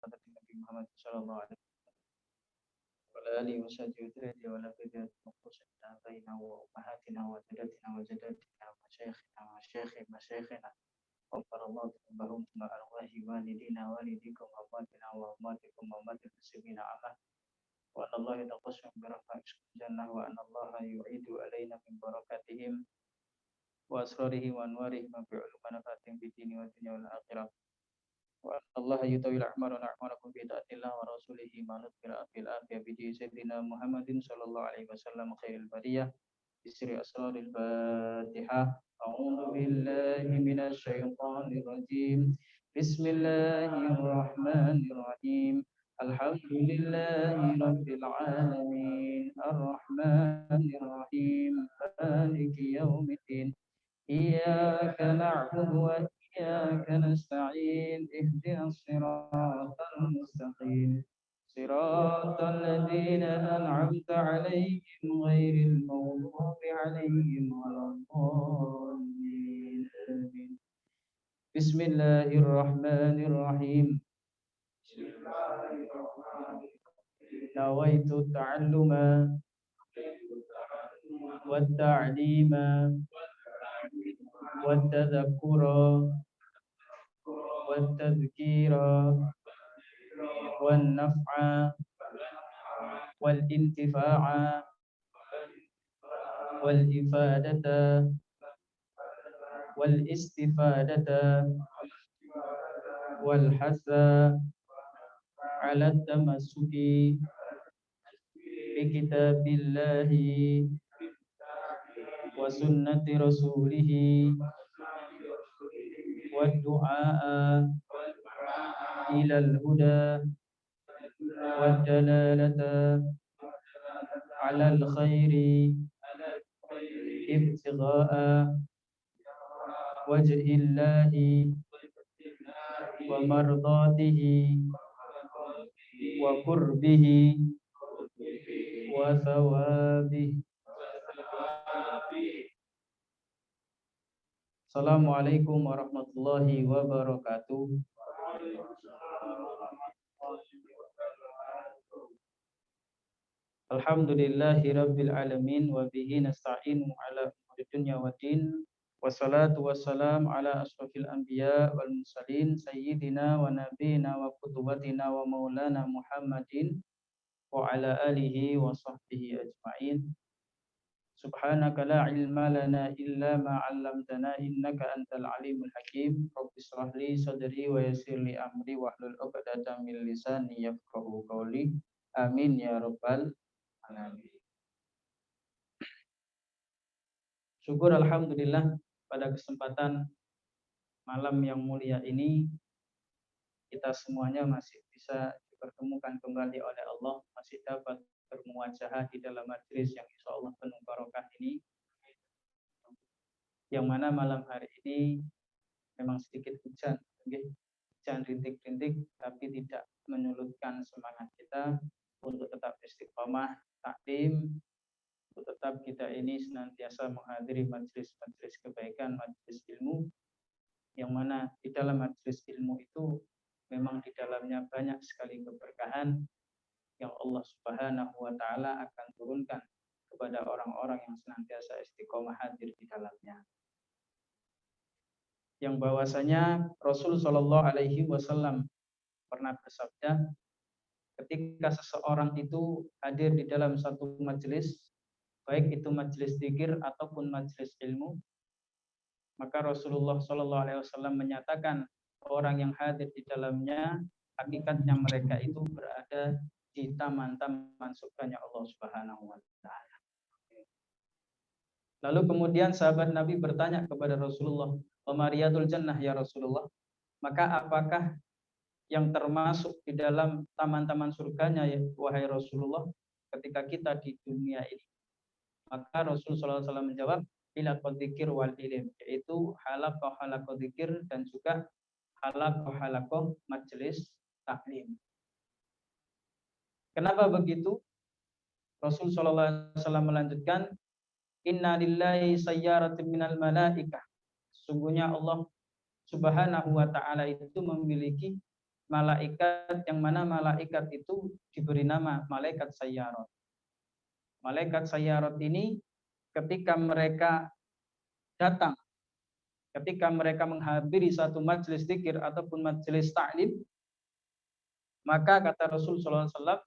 حضرة النبي محمد صلى الله عليه وعلى آله وصحبه وذريته وعلى بقية مقصدنا آبائنا وأمهاتنا وجداتنا وجداتنا ومشايخنا ومشايخ مشايخنا غفر الله ذنوبهم ثم أرواح والدينا والديكم وأمواتنا وأمواتكم وأموات المسلمين عامة وأن الله يتقسم برحمته الجنة وأن الله يعيد علينا من بركاتهم وأسرارهم وأنوارهم بعلوم ونفاتهم في الدين والدنيا والآخرة وأن الله يطول أعمارنا أعماركم في طاعة الله ورسوله ما نذكر في الآخرة بدين سيدنا محمد صلى الله عليه وسلم خير البرية بسر أسرار الفاتحة أعوذ بالله من الشيطان الرجيم بسم الله الرحمن الرحيم الحمد لله رب العالمين الرحمن الرحيم مالك يوم الدين إياك نعبد وإياك نستعين اهدنا الصراط المستقيم صراط الذين أنعمت عليهم غير المغضوب عليهم ولا الضالين آمين بسم الله الرحمن الرحيم نويت التعلم والتعليم والتذكر والتذكير والنفع والانتفاع والإفادة والاستفادة والحث على التمسك بكتاب الله وسنة رسوله والدعاء إلى الهدى والدلالة على الخير ابتغاء وجه الله ومرضاته وقربه وثوابه. Assalamualaikum warahmatullahi wabarakatuh. Alhamdulillahi rabbil alamin wa bihi nasta'inu ala umuri dunya waddin. Wassalatu wassalam ala asrofil anbiya wal mursalin sayyidina wa nabiyina wa qudwatina wa maulana Muhammadin wa ala alihi wa sahbihi ajma'in. Subhanaka la ilma lana illa ma 'allamtana innaka antal alimul hakim. Rabbi shrah li sadri wa yassir li amri wahlul 'uqdatam min lisani yafqahu qawli. Amin ya rabbal alamin. Syukur alhamdulillah pada kesempatan malam yang mulia ini kita semuanya masih bisa dipertemukan kembali oleh Allah, masih dapat bermuajahah di dalam majlis yang insya Allah penuh barokah ini, yang mana malam hari ini memang sedikit hujan, hujan rintik-rintik, tapi tidak menyurutkan semangat kita untuk tetap istiqomah taklim, untuk tetap kita ini senantiasa menghadiri majlis-majlis kebaikan, majlis ilmu, yang mana di dalam majlis ilmu itu memang di dalamnya banyak sekali keberkahan yang Allah Subhanahu wa taala akan turunkan kepada orang-orang yang senantiasa istiqomah hadir di dalamnya. Yang bahwasanya Rasul Shallallahu alaihi wasallam pernah bersabda, ketika seseorang itu hadir di dalam satu majelis, baik itu majelis dzikir ataupun majelis ilmu, maka Rasulullah Shallallahu alaihi wasallam menyatakan orang yang hadir di dalamnya hakikatnya mereka itu berada di taman-taman surganya Allah Subhanahu wa taala. Lalu kemudian sahabat Nabi bertanya kepada Rasulullah, "Mariyatul jannah ya Rasulullah?" Maka apakah yang termasuk di dalam taman-taman surganya ya wahai Rasulullah ketika kita di dunia ini? Maka Rasulullah SAW menjawab, "Halaqah dzikir wal ilm," yaitu halaqah dzikir dan juga halaqah majelis taklim. Kenapa begitu? Rasul sallallahu alaihi wasallam melanjutkan, "Inna lillahi sayyaratin minal malaikah." Sungguhnya Allah Subhanahu wa taala itu memiliki malaikat yang mana malaikat itu diberi nama malaikat sayyarat. Malaikat sayyarat ini ketika mereka datang, ketika mereka menghadiri satu majelis zikir ataupun majelis ta'lim, maka kata Rasul sallallahu alaihi wasallam,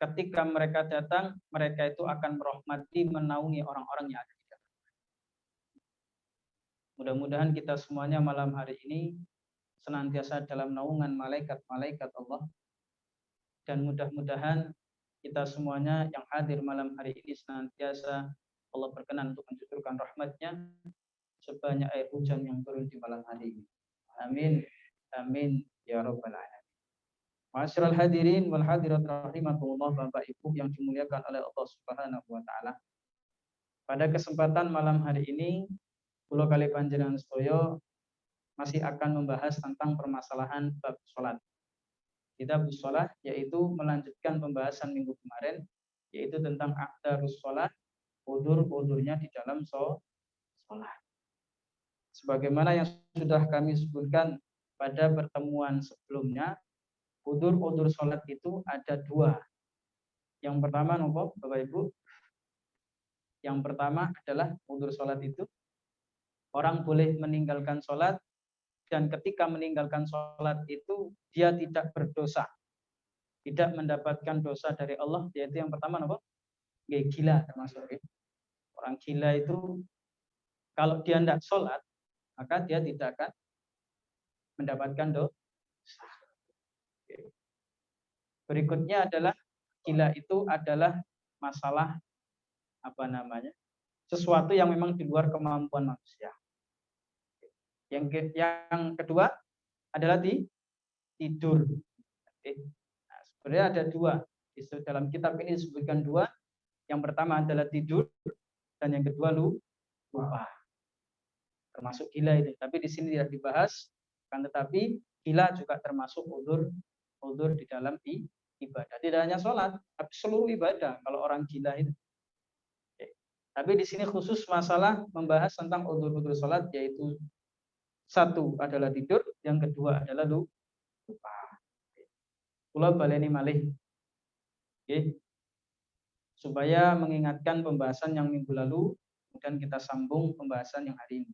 ketika mereka datang, mereka itu akan merahmati, menaungi orang-orang yang ada di dalam. Mudah-mudahan kita semuanya malam hari ini senantiasa dalam naungan malaikat-malaikat Allah, dan mudah-mudahan kita semuanya yang hadir malam hari ini senantiasa Allah berkenan untuk mencurahkan rahmat-Nya sebanyak air hujan yang turun di malam hari ini. Amin. Amin ya rabbal alamin. Ma'asyiral hadirin wal hadirat rahimakumullah, Bapak Ibu yang dimuliakan oleh Allah Subhanahu wa taala. Pada kesempatan malam hari ini, kula kali panjenengan sedaya masih akan membahas tentang permasalahan bab salat. Kitab shalah, yaitu melanjutkan pembahasan minggu kemarin, yaitu tentang aqdarus shalah, udur-udurnya di dalam salat. Sebagaimana yang sudah kami sebutkan pada pertemuan sebelumnya, udur-udur salat itu ada dua. Yang pertama nopo, Bapak Ibu? Yang pertama adalah udur salat itu orang boleh meninggalkan salat, dan ketika meninggalkan sholat itu dia tidak berdosa, tidak mendapatkan dosa dari Allah, yaitu yang pertama apa? Gila termasuk. Orang gila itu kalau dia tidak sholat, maka dia tidak akan mendapatkan dosa. Berikutnya adalah gila itu adalah masalah sesuatu yang memang di luar kemampuan manusia. Yang kedua adalah tidur. Nah, sebenarnya ada dua. Dalam kitab ini disebutkan dua. Yang pertama adalah tidur, dan yang kedua lupa. Termasuk gila itu. Tapi di sini tidak dibahas. Kan tetapi gila juga termasuk udzur di dalam ibadah. Tidak hanya sholat, tapi seluruh ibadah. Kalau orang gila itu. Tapi di sini khusus masalah membahas tentang udzur-udzur sholat, yaitu satu adalah tidur, yang kedua adalah lupa. Kula baleni malih. Oke. Supaya mengingatkan pembahasan yang minggu lalu, kemudian kita sambung pembahasan yang hari ini.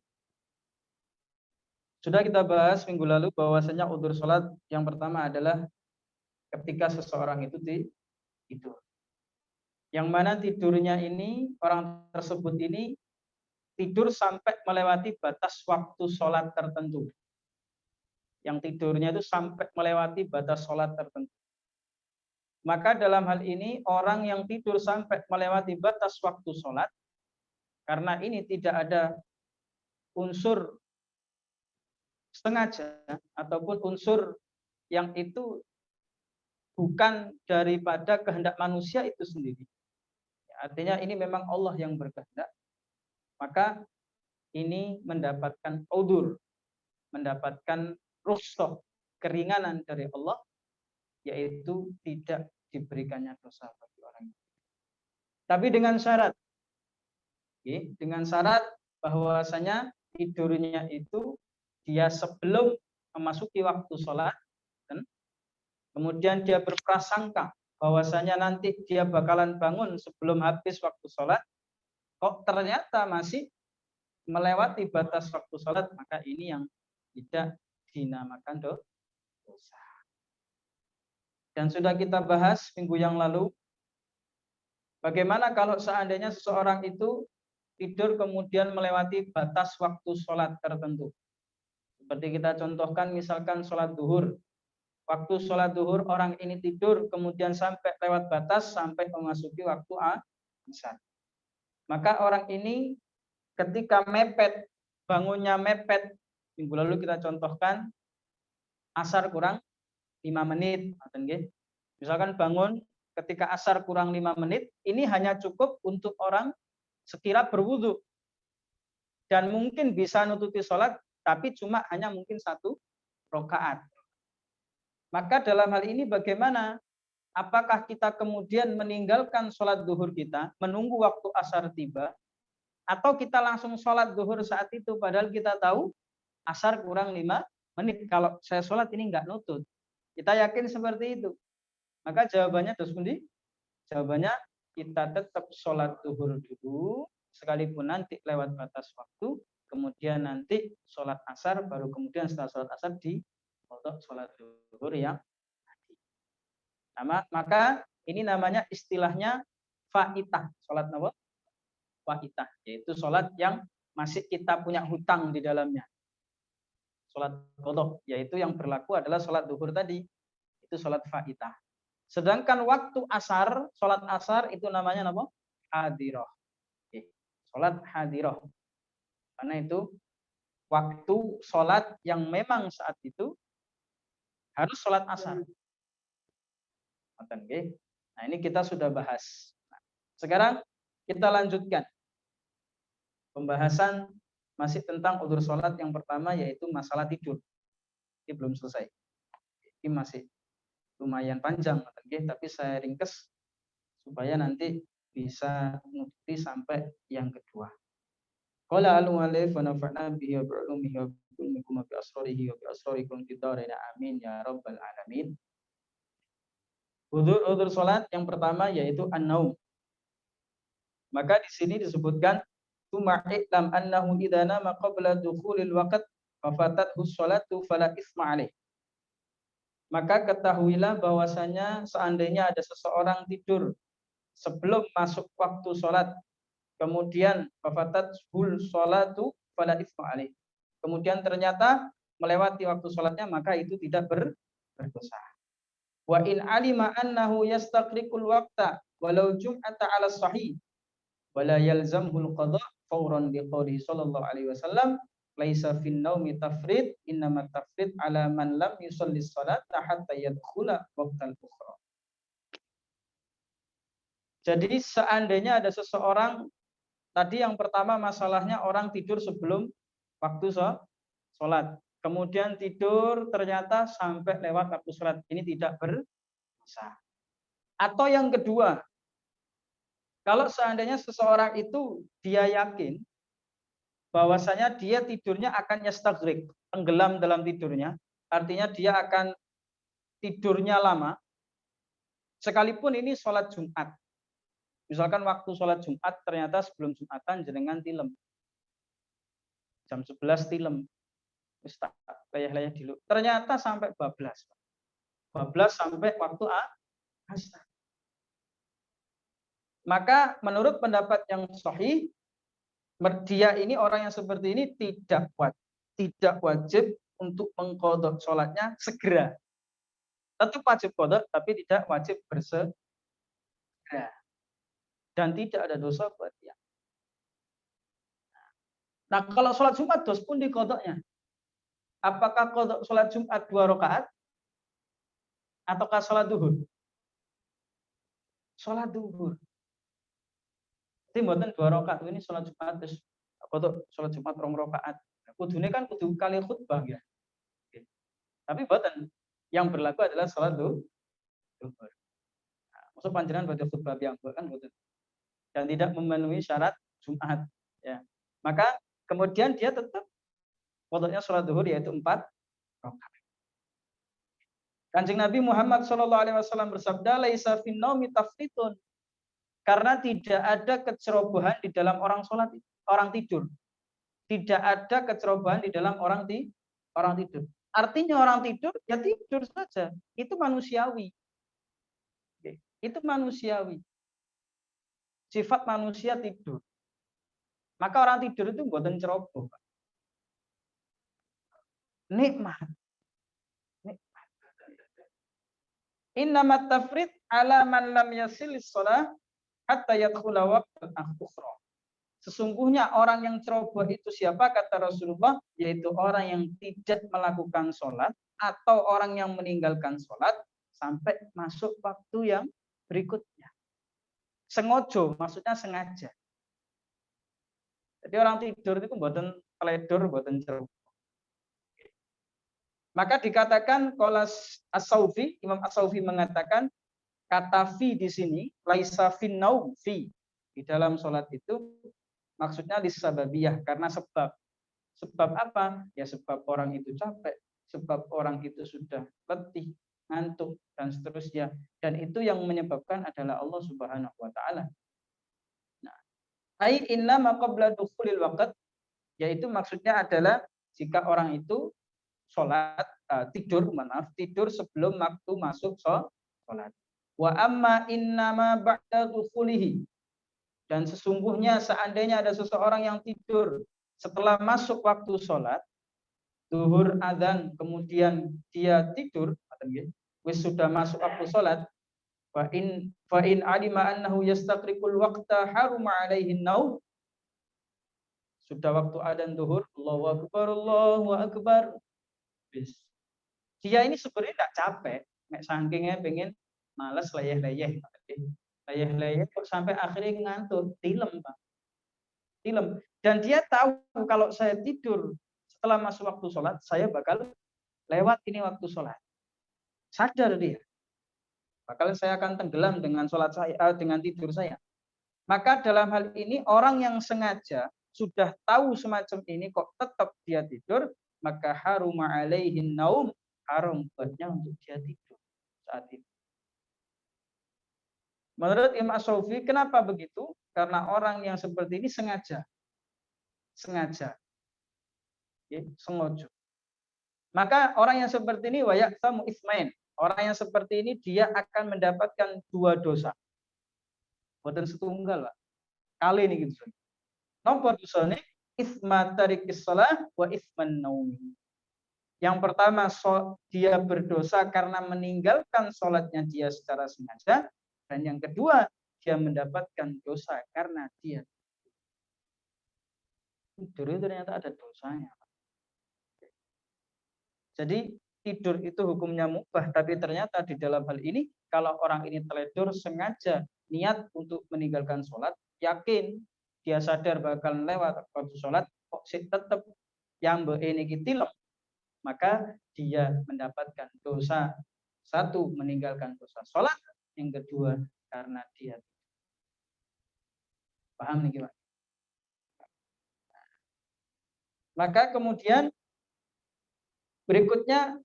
Sudah kita bahas minggu lalu bahwasanya udzur salat yang pertama adalah ketika seseorang itu tidur. Yang mana tidurnya ini, orang tersebut ini tidur sampai melewati batas waktu sholat tertentu. Yang tidurnya itu sampai melewati batas sholat tertentu. Maka dalam hal ini orang yang tidur sampai melewati batas waktu sholat, karena ini tidak ada unsur sengaja ataupun unsur yang itu bukan daripada kehendak manusia itu sendiri. Artinya ini memang Allah yang berkehendak. Maka ini mendapatkan udzur, mendapatkan rukhsah, keringanan dari Allah, yaitu tidak diberikannya dosa bagi orang itu. Tapi dengan syarat, dengan syarat bahwasanya tidurnya itu dia sebelum memasuki waktu sholat, kemudian dia berprasangka bahwasanya nanti dia bakalan bangun sebelum habis waktu sholat, kok ternyata masih melewati batas waktu sholat, maka ini yang tidak dinamakan dosa. Dan sudah kita bahas minggu yang lalu, bagaimana kalau seandainya seseorang itu tidur kemudian melewati batas waktu sholat tertentu. Seperti kita contohkan misalkan sholat duhur. Waktu sholat duhur orang ini tidur kemudian sampai lewat batas sampai memasuki waktu asar. Maka orang ini ketika mepet, bangunnya mepet, minggu lalu kita contohkan asar kurang 5 menit. Misalkan bangun ketika asar kurang 5 menit, ini hanya cukup untuk orang sekira berwudu. Dan mungkin bisa nutupi sholat, tapi cuma hanya mungkin 1 rakaat. Maka dalam hal ini bagaimana? Apakah kita kemudian meninggalkan sholat duhur kita, menunggu waktu asar tiba, atau kita langsung sholat duhur saat itu, padahal kita tahu asar kurang 5 menit. Kalau saya sholat ini nggak nutut. Kita yakin seperti itu. Maka jawabannya terus pundi? Jawabannya kita tetap sholat zuhur dulu, sekalipun nanti lewat batas waktu, kemudian nanti sholat asar, baru kemudian setelah sholat asar di sholat zuhur yang tadi. Maka ini namanya istilahnya faitah. Sholat apa? Faitah, yaitu sholat yang masih kita punya hutang di dalamnya. Sholat qadha, yaitu yang berlaku adalah sholat zuhur tadi. Itu sholat faitah. Sedangkan waktu asar, sholat asar itu namanya apa? Hadirah. Sholat hadirah. Karena itu waktu sholat yang memang saat itu harus sholat asar. Nah, ini kita sudah bahas. Nah, sekarang kita lanjutkan pembahasan masih tentang udzur sholat yang pertama, yaitu masalah tidur. Ini belum selesai. Ini masih lumayan panjang, tapi saya ringkes supaya nanti bisa ngerti sampai yang kedua. Qala al-mu'allif wa nafa'na bihi wa bi'ulumihi wa bi'ulmikum wa bi'asrarihi wa bi'asrarikum fid dharain amin ya rabbal alamin. Udzur salat yang pertama yaitu an-naum. Maka di sini disebutkan tuma'lam annahu idza nama qabla dukhulil waqt fa fatathu sholatu fala itsma alaih. Maka ketahuilah bahwasanya seandainya ada seseorang tidur sebelum masuk waktu sholat, kemudian fafatathu sholatu fala itsma alaih. Kemudian ternyata melewati waktu sholatnya, maka itu tidak berdosa. Wa in alima annahu yastaqriqul waqta walau jum'ata 'ala sahih wala yalzamul qada fawran liqouli sallallahu alaihi wasallam laisa fin naumi tafrid innamat tafrid 'ala man lam yusalli sholata hatta yadkhula waqtal ukhra. Jadi seandainya ada seseorang, tadi yang pertama masalahnya orang tidur sebelum waktu sholat, kemudian tidur ternyata sampai lewat waktu sholat, ini tidak berdosa. Atau yang kedua, kalau seandainya seseorang itu dia yakin bahwasanya dia tidurnya akan yastaghrib, tenggelam dalam tidurnya, artinya dia akan tidurnya lama, sekalipun ini sholat Jumat. Misalkan waktu sholat Jumat ternyata sebelum Jumatan jenengan tilem. Jam 11 tilem. Wis tak leyeh-leyeh dulu. Ternyata sampai 12. 12 sampai waktu asar. Maka menurut pendapat yang sahih, dia ini orang yang seperti ini tidak wajib untuk mengqadha sholatnya segera. Tetap wajib qadha tapi tidak wajib bersegera. Dan tidak ada dosa buat dia. Nah, kalau sholat Jumat dos pun di qadhanya. Apakah qadha sholat Jumat 2 rakaat ataukah sholat duhur? Sholat duhur. Jadi mboten 2 rakaat ini sholat Jumat terus qadha sholat Jumat 2 rakaat. Kudune kan kudu kali khutbah ya. Tapi mboten. Yang berlaku adalah sholat duhur. Nah, maksud panjenengan pada khutbah yang kan mboten. Dan tidak memenuhi syarat Jumat, ya. Maka kemudian dia tetap qadhanya sholat duhur yaitu 4 rakaat. Kanjeng Nabi Muhammad SAW bersabda, laisa fin naumi tafritun, karena tidak ada kecerobohan di dalam orang tidur. Tidak ada kecerobohan di dalam orang tidur. Artinya orang tidur ya tidur saja, itu manusiawi. Itu manusiawi. Sifat manusia tidur. Maka orang tidur itu mboten ceroboh. Nikmat. Innamat tafrid ala man lam yasilis shalah hatta yadkhula waqtal ukhra. Sesungguhnya orang yang ceroboh itu siapa, kata Rasulullah, yaitu orang yang tidak melakukan sholat atau orang yang meninggalkan sholat sampai masuk waktu yang berikutnya. Sengojo, maksudnya sengaja. Jadi orang tidur itu mboten teledor, mboten ceroboh. Maka dikatakan qala As-Saufi, Imam As-Saufi mengatakan kata fi di sini laisa fin naum fi. Di dalam sholat itu maksudnya disababiyah, karena sebab. Sebab apa? Ya sebab orang itu capek, sebab orang itu sudah letih, ngantuk, dan seterusnya. Dan itu yang menyebabkan adalah Allah Subhanahu wa taala. Nah, ai inna ma qabla dukhulil waqt, yaitu maksudnya adalah jika orang itu tidur sebelum waktu masuk sholat. Wa amma innama ba'da dukhulihi, dan sesungguhnya seandainya ada seseorang yang tidur setelah masuk waktu sholat, zuhur adzan, kemudian dia tidur, wis sudah masuk waktu sholat, fa in alima annahu yastaqriqul waqta haruma alaihi naum, sudah waktu adzan zuhur, Allahu akbar. Dia ini sebenarnya tidak capek, nek sakingnya pengen malas leyeh-leyeh. Leyeh-leyeh kok sampai akhirnya ngantuk, tilem, Pak. Tilem. Dan dia tahu kalau saya tidur setelah masuk waktu sholat, saya bakal lewat ini waktu sholat. Sadar dia. Bakal saya akan tenggelam dengan sholat saya, dengan tidur saya. Maka dalam hal ini orang yang sengaja sudah tahu semacam ini kok tetap dia tidur, maka haruma alaihin naum, haram buatnya untuk dia tidur saat itu. Menurut Imam As-Syafi'i, kenapa begitu? Karena orang yang seperti ini sengaja. Sengaja. Sengaja. Maka orang yang seperti ini wayak tamu ismain. Orang yang seperti ini dia akan mendapatkan 2 dosa. Bukan setunggal, Pak. Kali ini gitu. Nomor dosanya isma tarikis shalah wa isman naumi. Yang pertama, dia berdosa karena meninggalkan sholatnya dia secara sengaja. Dan yang kedua, dia mendapatkan dosa karena dia tidur itu ternyata ada dosanya. Jadi tidur itu hukumnya mubah, tapi ternyata di dalam hal ini, kalau orang ini teledor sengaja niat untuk meninggalkan sholat, yakin dia sadar bakal lewat waktu sholat, kok tetap yang ini tilem, maka dia mendapatkan dosa. 1, meninggalkan dosa sholat. Yang kedua, karena dia paham nih gimana? Maka kemudian berikutnya,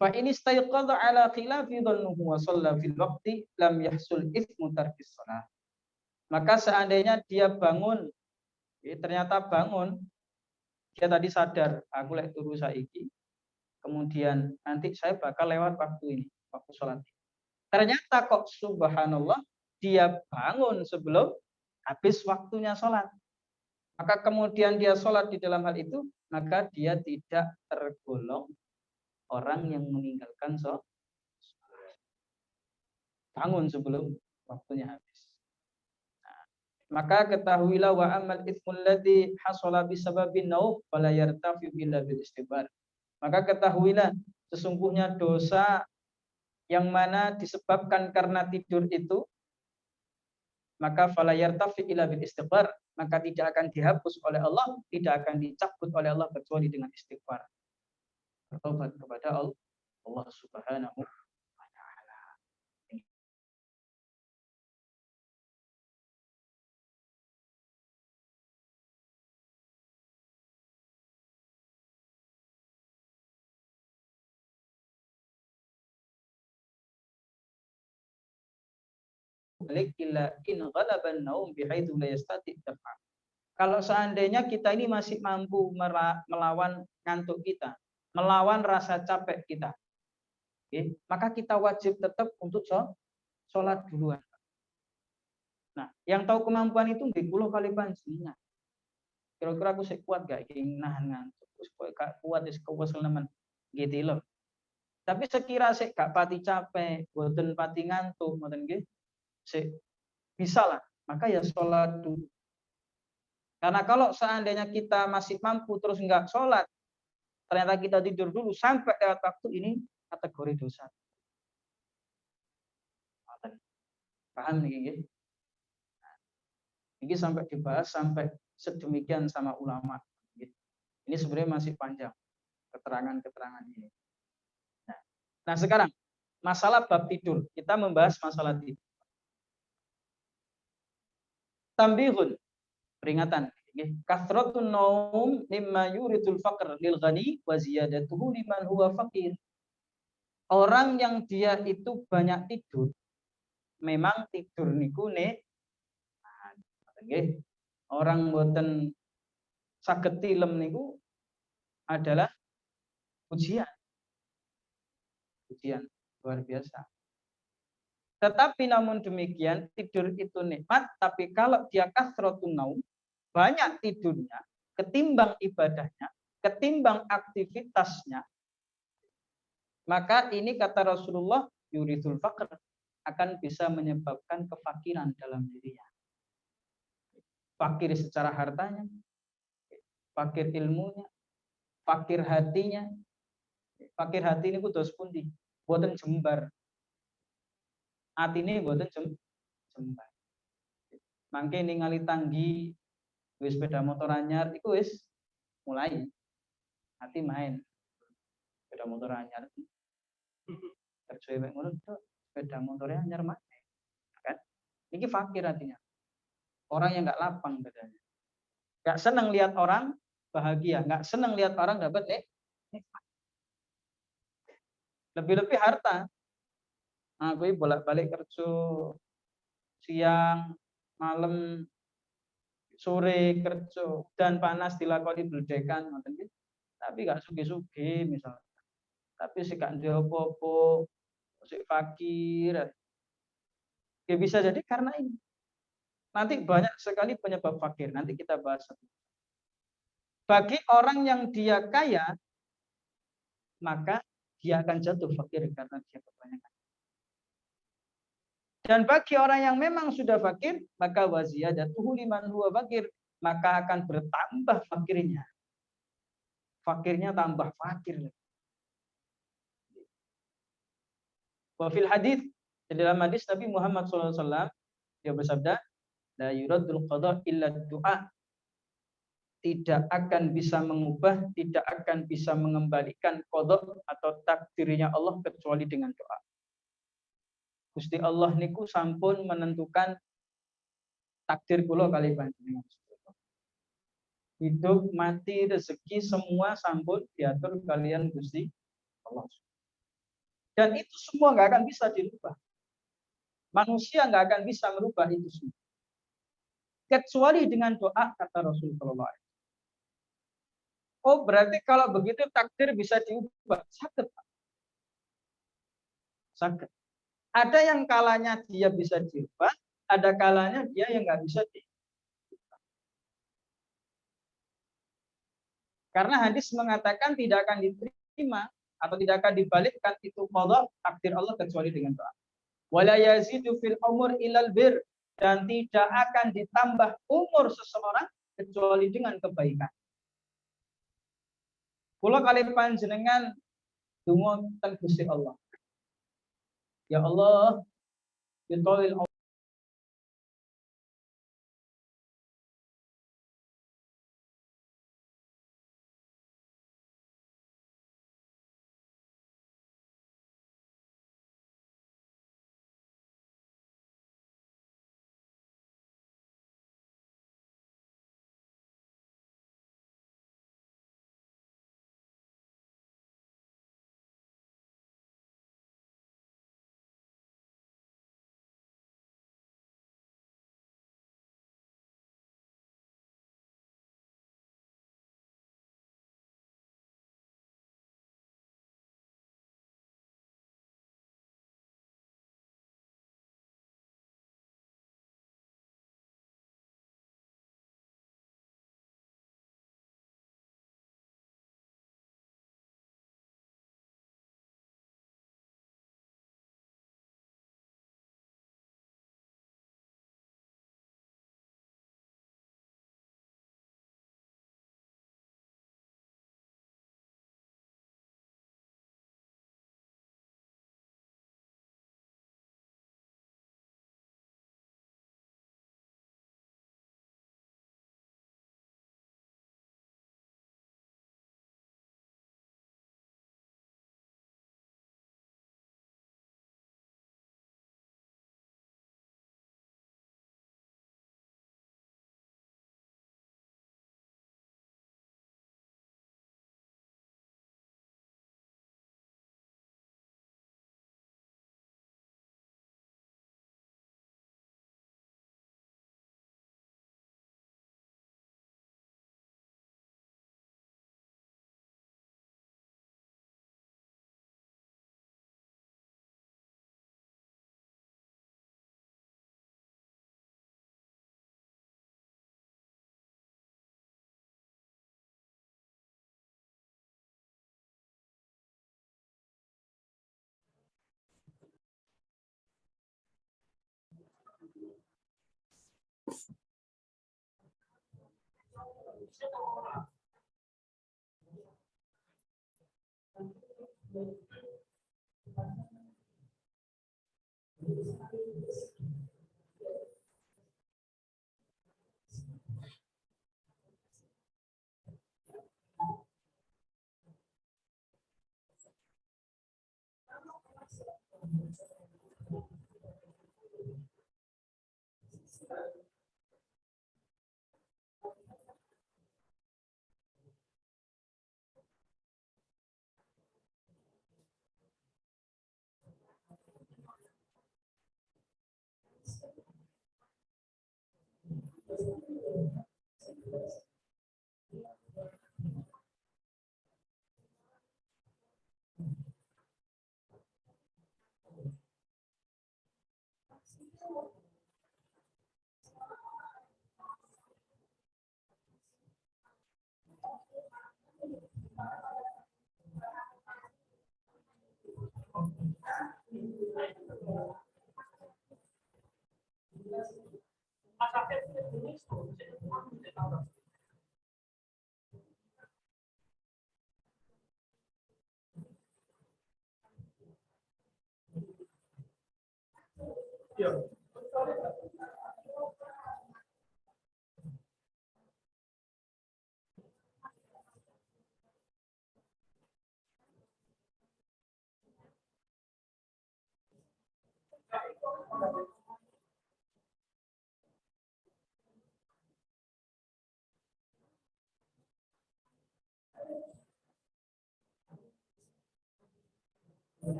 fa ini istayqadha ala khilafi dhannuhu wa shalla fil waqti lam yahsul itsmu tarkis shalah. Maka seandainya dia bangun, ternyata bangun, dia tadi sadar, aku lek turu saiki, kemudian nanti saya bakal lewat waktu ini, waktu sholat. Ternyata kok subhanallah, dia bangun sebelum habis waktunya sholat. Maka kemudian dia sholat di dalam hal itu, maka dia tidak tergolong orang yang meninggalkan sholat. Bangun sebelum waktunya habis. Nah, maka ketahuilah wa amal itsmul ladzi hasala bisababin naum fala yartafi illa bil istighfar. Maka ketahuilah sesungguhnya dosa yang mana disebabkan karena tidur itu, maka fala yartafi illa bil istighfar, maka tidak akan dihapus oleh Allah, tidak akan dicabut oleh Allah kecuali dengan istighfar. Bertobat kepada Allah Subhanahu wa taala. Kalau seandainya kita ini masih mampu melawan ngantuk kita, melawan rasa capek kita, maka kita wajib tetap untuk sholat duluan. Nah, yang tahu kemampuan itu di 10 kali panjenengan. Kira-kira aku sih kuat gak nahan ngantuk, terus gak kuat wis kewesel nemen gitu loh. Tapi sekira sih gak pati capek, boten pati ngantuk, ngoten nggih. Sik bisa lah, maka ya sholat dulu. Karena kalau seandainya kita masih mampu terus enggak sholat, ternyata kita tidur dulu sampai lewat waktu, ini kategori dosa. Paham nih? Ini sampai dibahas sampai sedemikian sama ulama. Ini sebenarnya masih panjang keterangan-keterangan ini. Nah sekarang masalah bab tidur, kita membahas masalah tidur. Tambihun, peringatan. Kasratun naum mimma yuridul faqr lil ghani wa ziyadatuhu liman huwa faqir. Orang yang dia itu banyak tidur, memang tidur niku nggih. Orang boten saged tilem niku adalah ujian. Ujian luar biasa. Tetapi namun demikian tidur itu nikmat, tapi kalau dia kasratun naum, banyak tidurnya, ketimbang ibadahnya, ketimbang aktivitasnya, maka ini kata Rasulullah yuridul faqr, akan bisa menyebabkan kefakiran dalam dirinya. Fakir secara hartanya, fakir ilmunya, fakir hatinya. Fakir hati ini kudos pundi, boten jembar. Atine boten jembar. Mangke ningali tanggi wis sepeda motor anyar iku wis mulai hati main. Sepeda motor anyar. Kerja mek ngono sepeda motornya anyar main. Kan? Ini fakir hatinya. Orang yang enggak lapang badannya. Enggak senang lihat orang bahagia, enggak senang lihat orang dapat nikmat. Lebih-lebih harta. Nah, gue bolak-balik kerja siang, malam, sore kerja, dan panas dilakoni bledekan ngoten nggih. Tapi gak sugi-sugi misalnya. Tapi sik gak ndek apa-apa, sik fakir. Ya bisa jadi karena ini. Nanti banyak sekali penyebab fakir, nanti kita bahas. Bagi orang yang dia kaya, maka dia akan jatuh fakir karena dia kebanyakan. Dan bagi orang yang memang sudah fakir, maka waziyadatuhu liman huwa fakir, maka akan bertambah fakirnya. Fakirnya tambah fakir. Wa fil hadis, di dalam hadis Nabi Muhammad SAW, dia bersabda, la yuradul qada illa du'a. Tidak akan bisa mengubah, tidak akan bisa mengembalikan qada atau takdirnya Allah kecuali dengan doa. Gusti Allah niku sampun menentukan takdir kula kali panjenengan. Hidup, mati, rezeki semua sampun diatur kalian Gusti Allah. Dan itu semua nggak akan bisa dirubah. Manusia nggak akan bisa merubah itu semua. Kecuali dengan doa, kata Rasulullah. Oh, berarti kalau begitu takdir bisa diubah. Sakit, Pak. Sakit. Ada yang kalanya dia bisa diubah, ada kalanya dia yang nggak bisa diubah. Karena hadis mengatakan tidak akan diterima atau tidak akan dibalikkan itu qada takdir Allah kecuali dengan doa. Wala yazidu fil umur ilal bir, dan tidak akan ditambah umur seseorang kecuali dengan kebaikan. Kula kali panjenengan donga teng Gusti Allah. Ya Allah, bitawil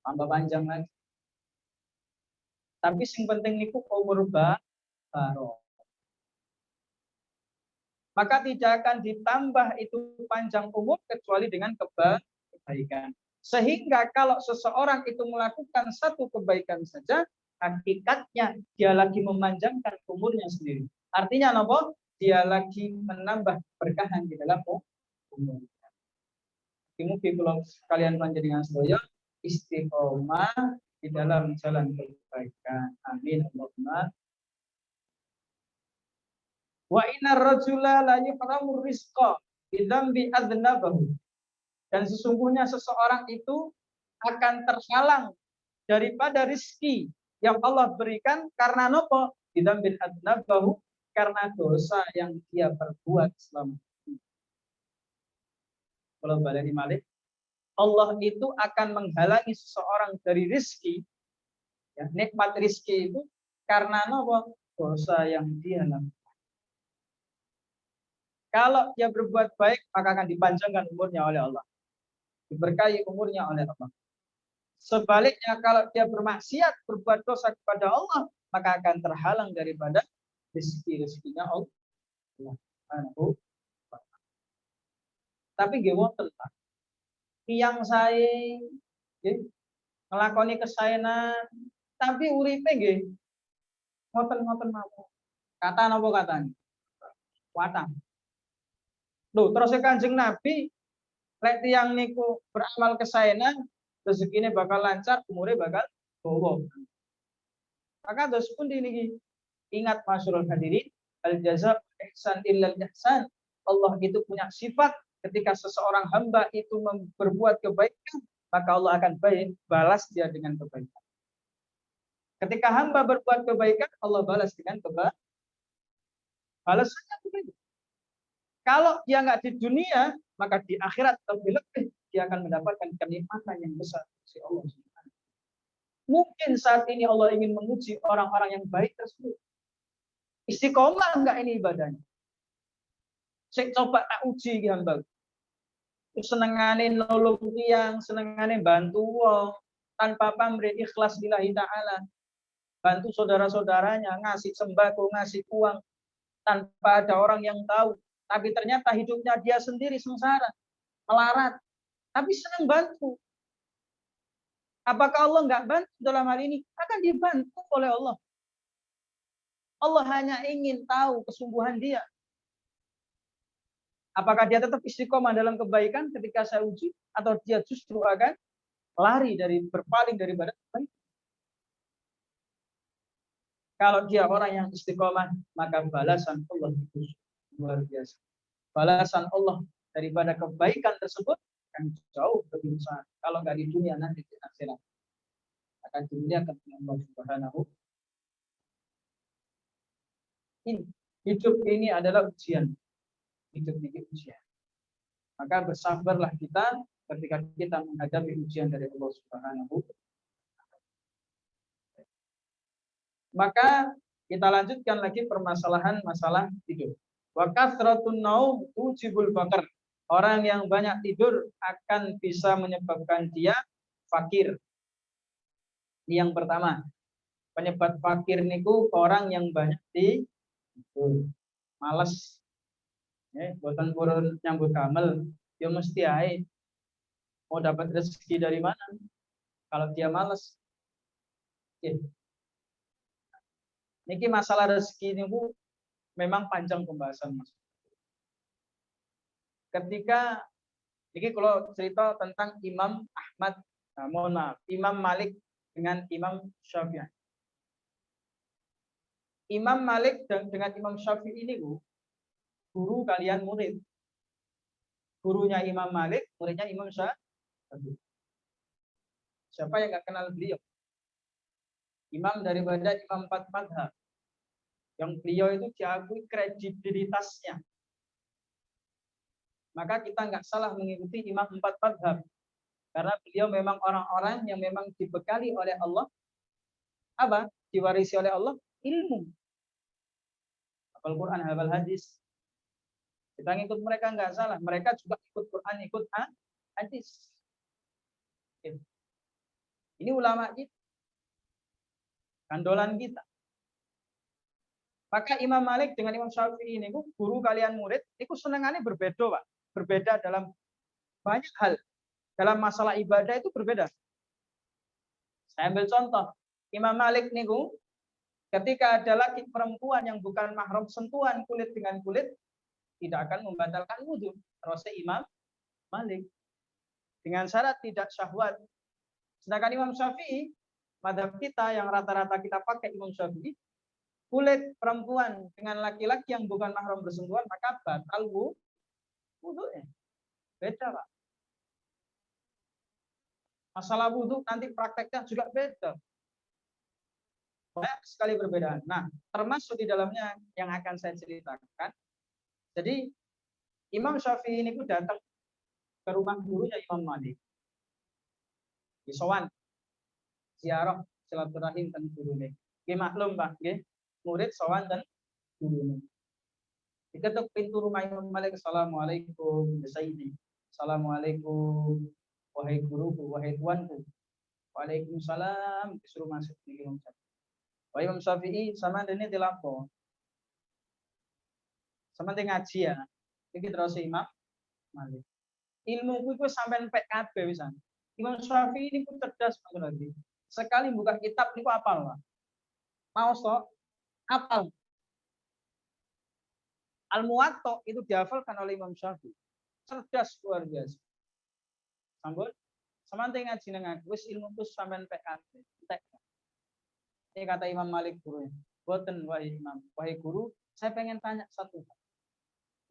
Tambah panjang lagi. Tapi yang penting niku umur baru. Maka tidak akan ditambah itu panjang umur kecuali dengan kebaikan. Sehingga kalau seseorang itu melakukan satu kebaikan saja, hakikatnya dia lagi memanjangkan umurnya sendiri. Artinya apa? Dia lagi menambah berkahan di dalam umur. Mungkin kalau kalian panjenengan sedaya istiqomah di dalam jalan kebaikan. Amin. Allahumma. Wa innar rajula la yuhramu rizqa bidzambi adnabahu. Dan sesungguhnya seseorang itu akan terhalang daripada rizki yang Allah berikan karena nopo? Bidzambi adnabahu, karena dosa yang dia perbuat selama ini. Kalau balik malik, Allah itu akan menghalangi seseorang dari rizki, ya, nikmat rizki itu karena nopo? Dosa yang dia lakukan. Kalau dia berbuat baik, maka akan dipanjangkan umurnya oleh Allah, diberkahi umurnya oleh Allah. Sebaliknya, kalau dia bermaksiat, berbuat dosa kepada Allah, maka akan terhalang daripada rezeki-rezekinya Allah. Tapi nggih wonten tiyang sae nggih nglakoni kesaenan tapi uripe nggih ngoten-ngoten mawon. Kata napa katanya? Watang. Loh, terus Kanjeng Nabi lek tiyang niku beramal kesaenan, rezekine bakal lancar, umure bakal dawa. Maka terus pun niki ingat masyarul hadirin, al jaza ihsan illal ihsan. Allah itu punya sifat ketika seseorang hamba itu berbuat kebaikan, maka Allah akan balas dia dengan kebaikan. Ketika hamba berbuat kebaikan, Allah balas dengan kebaikan. Balasannya kebaikan. Kalau dia nggak di dunia, maka di akhirat lebih dia akan mendapatkan kenikmatan yang besar dari Allah. Mungkin saat ini Allah ingin menguji orang-orang yang baik tersebut. Istiqomah enggak ini ibadahnya? Saya coba tak uji hamba. Senengane nolong tiyang, senengane bantu wong, tanpa pamrih, ikhlas lillahi ta'ala. Bantu saudara-saudaranya, ngasih sembako, ngasih uang, tanpa ada orang yang tahu. Tapi ternyata hidupnya dia sendiri sengsara, melarat. Tapi senang bantu. Apakah Allah enggak bantu dalam hal ini? Akan dibantu oleh Allah. Allah hanya ingin tahu kesungguhan dia. Apakah dia tetap istiqomah dalam kebaikan ketika saya uji, atau dia justru akan lari dari berpaling daripada kebaikan. Kalau dia orang yang istiqomah, maka balasan Allah itu luar biasa. Balasan Allah daripada kebaikan tersebut akan jauh lebih besar. Kalau nggak di dunia, nanti di akhirat akan dimuliakan oleh Allah Subhanahu. Hidup ini adalah ujian. Hidup ini ujian. Maka bersabarlah kita ketika kita menghadapi ujian dari Allah Subhanahu. Maka kita lanjutkan lagi permasalahan masalah tidur. Wa kathratun naum tujibul faqr. Orang yang banyak tidur akan bisa menyebabkan dia fakir. Ini yang pertama. Penyebab fakir niku orang yang banyak tidur. Males. Boten purun nyambut kamel, dia mesti ae. Mau dapat rezeki dari mana? Kalau dia males. Niki masalah rezeki niku memang panjang pembahasan, Mas. Ketika ini kalau cerita tentang Imam Ahmad, Imam Malik dengan Imam Syafi'i. Imam Malik dengan Imam Syafi'i ini guru kalian murid. Gurunya Imam Malik, muridnya Imam Syafi'i. Siapa yang nggak kenal beliau? Imam daripada Imam empat madhab. Yang beliau itu diakui kredibilitasnya. Maka kita nggak salah mengikuti Imam empat madhab. Karena beliau memang orang-orang yang memang dibekali oleh Allah. Apa? Diwarisi oleh Allah ilmu. Hafal Quran, hafal hadis. Kita ngikut mereka nggak salah. Mereka juga ikut Quran, ikut hadis. Ini ulama kita. Kandolan kita. Maka Imam Malik dengan Imam Syafi'i ini guru kalian murid, itu senengannya berbeda, Pak. Berbeda dalam banyak hal. Dalam masalah ibadah itu berbeda. Saya ambil contoh. Imam Malik niku ketika ada laki perempuan yang bukan mahram sentuhan kulit dengan kulit, tidak akan membatalkan wudhu. Terus Imam Malik dengan syarat tidak syahwat. Sedangkan Imam Syafi'i, madhab kita yang rata-rata kita pakai Imam Syafi'i, kulit perempuan dengan laki-laki yang bukan mahram bersentuhan maka batal wudhunya. Beda, Pak. Masalah wudhu nanti prakteknya juga beda. Banyak sekali perbedaan. Nah, termasuk di dalamnya yang akan saya ceritakan. Jadi, Imam Syafi'i ini datang ke rumah gurunya Imam Malik. Di sowan, ziarah silaturahim dan gurunya. Nggih maklum, Pak, nggih. Murid sowan dan gurunya. Diketuk pintu rumah Imam Malik. Assalamualaikum, Sayyidi. Assalamualaikum, wahai guruku, wahai tuanku. Waalaikumsalam, disuruh masuk di Imam Syafi'i. Wahai Imam Syafi'i, sama ini dilapor. Sama ngaji ya. Iki terus Imam Malik. Ilmu ku sampai PKB bisa. Imam Syafi'i ini pun cerdas lagi. Sekali buka kitab niku apal, Pak. Mau sok apal. Al-Muwatta itu dihafalkan oleh Imam Syafi'i. Cerdas luar biasa. Sambut samante ngaji nang aku wis ilmu ku sampean PKB. Ini kata Imam Malik gurunya. Boten wahai Imam, wahai guru, saya pengen tanya satu.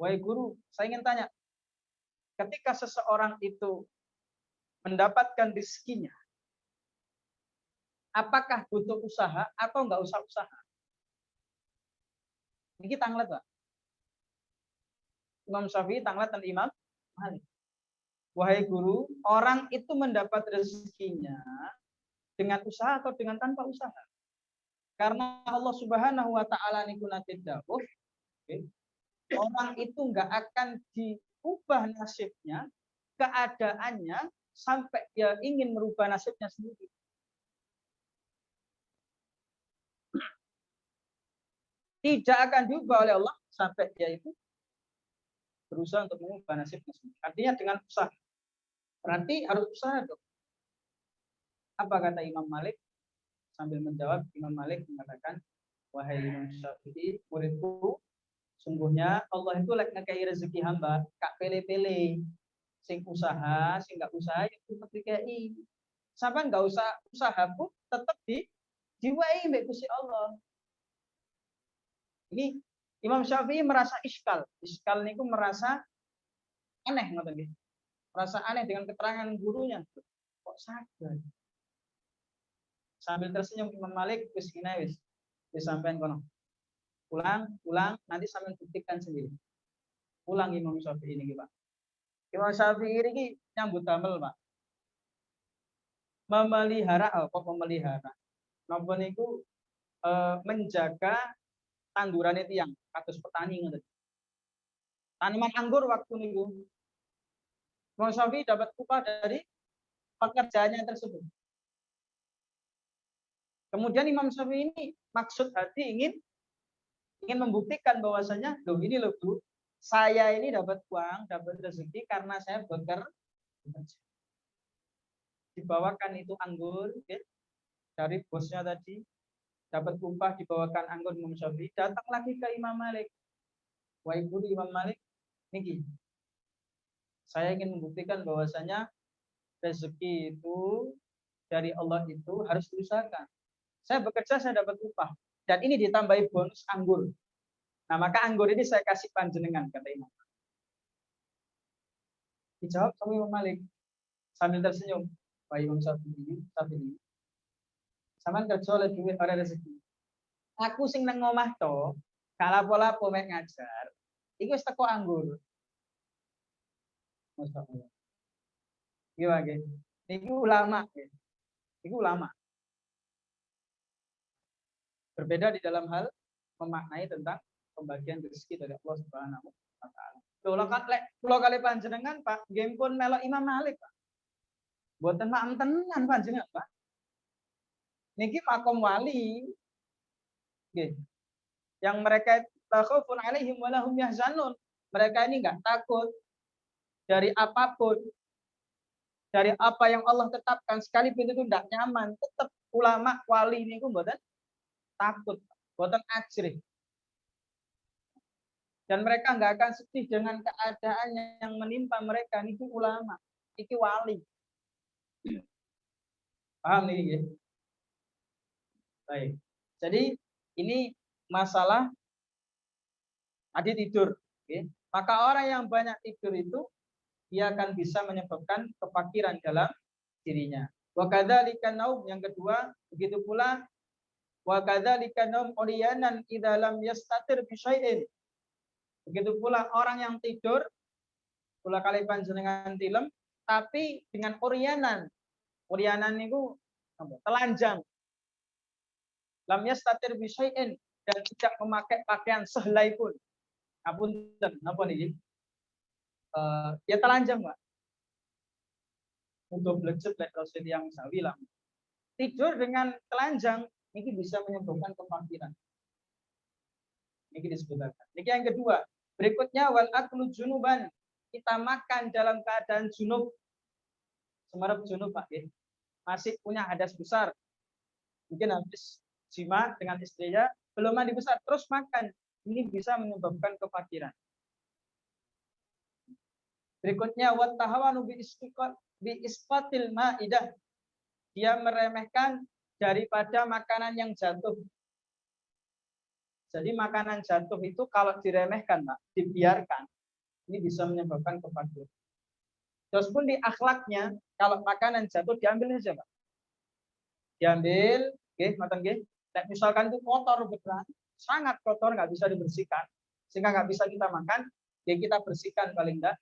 Wahai guru, saya ingin tanya. Ketika seseorang itu mendapatkan rezekinya, apakah butuh usaha atau enggak usah usaha? Ini tanglet, Pak. Imam Syafi'i tanglet dan Imam Malik. Wahai guru, orang itu mendapat rezekinya dengan usaha atau dengan tanpa usaha. Karena Allah Subhanahu wa taala niku nate dawuh, orang itu enggak akan diubah nasibnya, keadaannya sampai dia ingin merubah nasibnya sendiri. Tidak akan diubah oleh Allah sampai dia itu berusaha untuk mengubah nasibnya sendiri. Artinya dengan usaha. Berarti harus usaha dong. Apa kata Imam Malik? Sambil menjawab, Imam Malik mengatakan, Wahai Imam Syafi'i, muridku, sungguhnya Allah itu lek ngekei rezeki hamba, kak pele-pele. Sing usaha, sing nggak usaha itu tetap dikei. Sampai nggak usah usaha pun tetap diwai mbek Gusti Allah. Ini Imam Syafi'i merasa iskal. Iskal niku merasa aneh ngoten nggih. Merasa aneh dengan keterangan gurunya. Kok saged? Sambil tersenyum Imam Malik wis kina wis disampaikan kono. Ulang, nanti sampean buktikan sendiri. Ulang Imam Syafi'i ini, Pak. Imam Syafi'i ini nyambut damel, Pak. Memelihara, kok memelihara? Napa niku menjaga tanduran tiang, kados petani ngoten. Tanaman anggur waktu niku Imam Syafi'i dapat upah dari pekerjaannya tersebut. Kemudian Imam Syafi'i ini maksud hati ingin membuktikan bahwasanya, loh ini loh Bu, saya ini dapat uang, dapat rezeki karena saya bekerja. Dibawakan itu anggur ya, dari bosnya tadi, dapat upah, dibawakan anggur Imam Syafi'i, datang lagi ke Imam Malik. Wahai guru Imam Malik, niki, saya ingin membuktikan bahwasanya rezeki itu dari Allah itu harus diusahakan. Saya bekerja, saya dapat upah. Dan ini ditambahi bonus anggur. Nah, maka anggur ini saya kasih panjenengan, kata Imam. Dijawab sama Imam Malik. Sambil tersenyum. Wah, Imam Syafi'i. Sampeyan kerja oleh duit ora rezeki. Aku sing nang omah to, kalapo-lapo mek ngajar. Iku wis teko anggur. Masyaallah. Gimana? Niki ulama. Niki ulama. Berbeda di dalam hal memaknai tentang pembagian rezeki dari Allah Subhanahu wa taala. Kula kali panjenengan Pak, nggih pun melok Imam Malik, Pak. Mboten mak tenan panjenengan, Pak. Niki makom wali. Nggih. Yang mereka takhufun alaihim wa lahum yahzanun. Mereka ini enggak takut dari apapun. Dari apa yang Allah tetapkan, sekalipun itu tidak nyaman, tetap ulama wali niku mboten takut, mboten ajrih. Dan mereka nggak akan sedih dengan keadaan yang menimpa mereka. Ini ulama, ini wali. Paham nih ya? Baik. Jadi ini masalah tadi tidur. Okay? Maka orang yang banyak tidur itu dia akan bisa menyebabkan kefakiran dalam dirinya. Wa kadzalika naum, yang kedua, begitu pula wa kadzalika naum uriyanan idza lam yastatir bi syai'in. Begitu pula orang yang tidur, pula kali panjenengan tilem, tapi dengan uryanan. Uryanan itu telanjang. Lam yastatir bi syai'in, dan tidak memakai pakaian sehelai pun. Ngapunten, napa niki? Ya telanjang, Pak. Untuk belajar lek Rasul yang sawilang. Tidur dengan telanjang ini bisa menyebabkan kefakiran. Ini disebutkan. Ini yang kedua. Berikutnya wal aklu junuban. Kita makan dalam keadaan junub. Semerap junub, Pak. Masih punya hadas besar. Mungkin habis jima dengan istrinya, belum mandi besar, terus makan. Ini bisa menyebabkan kefakiran. Berikutnya wat tahawanu bi isqatil maidah. Dia meremehkan daripada makanan yang jatuh. Jadi makanan jatuh itu kalau diremehkan, Pak, dibiarkan, ini bisa menyebabkan kefakiran. Terus pun di akhlaknya, kalau makanan jatuh diambil saja, Pak. Diambil, nggih. Misalkan itu kotor beneran, sangat kotor, nggak bisa dibersihkan, sehingga nggak bisa kita makan, ya kita bersihkan paling enggak.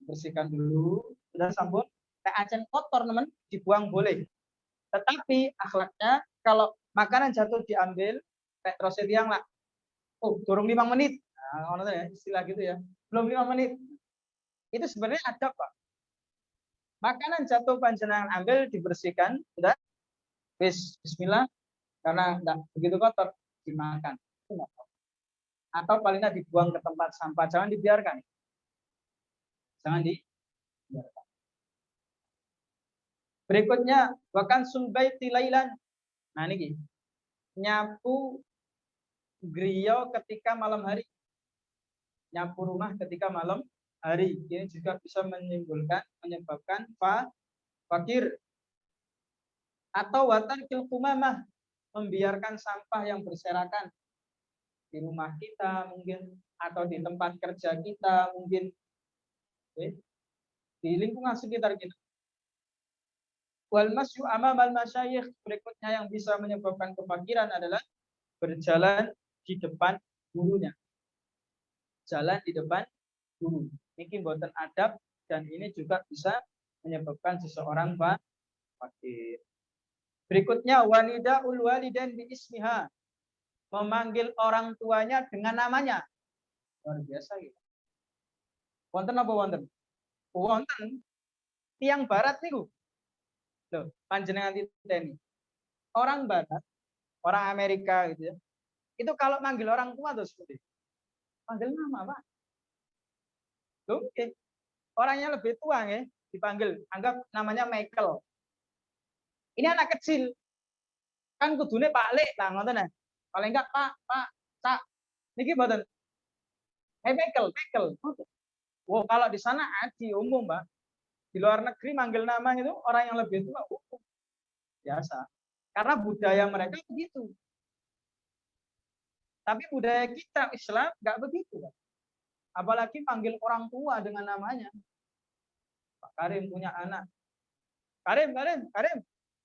Bersihkan dulu, sudah sambut. Acen kotor, teman, dibuang boleh. Tetapi akhlaknya, kalau makanan jatuh diambil, terus yang lah, durung 5 menit, nah, istilah gitu ya, belum 5 menit, itu sebenarnya ada, Pak. Makanan jatuh panjenengan ambil, dibersihkan, sudah, Bismillah, karena enggak begitu kotor, dimakan. Atau palingnya dibuang ke tempat sampah, jangan dibiarkan. Jangan dibiarkan. Berikutnya, bahkan sumbai tilailan. Nah ini nyapu griya ketika malam hari. Nyapu rumah ketika malam hari. Ini juga bisa menyebabkan fakir. Atau watarkil kumamah, membiarkan sampah yang berserakan di rumah kita mungkin, atau di tempat kerja kita mungkin, di lingkungan sekitar kita. Wal masyu amamal masyayikh, berikutnya yang bisa menyebabkan kefakiran adalah berjalan di depan gurunya. Jalan di depan guru. Ini boten adab, dan ini juga bisa menyebabkan seseorang fakir. Berikutnya wanida ul walidain bi ismiha, memanggil orang tuanya dengan namanya. Luar biasa gitu. Wonten apa wonten? Wonten tiang barat niku. Loh, panjenengan titeni. Orang barat, orang Amerika gitu ya. Itu kalau manggil orang tua tuh seperti panggil nama, Pak. Loh, orangnya lebih tua ya, dipanggil, anggap namanya Michael. Ini anak kecil. Kan kudune Pak Lek lah ngoten nah. Kalau enggak Pak, Cak. Niki mboten. Hey Michael. Wow, kalau di sana di umum, Pak. Di luar negeri manggil nama itu orang yang lebih tua umum. Biasa. Karena budaya mereka begitu. Tapi budaya kita Islam enggak begitu, Pak. Apalagi panggil orang tua dengan namanya. Pak Karim punya anak. Karim.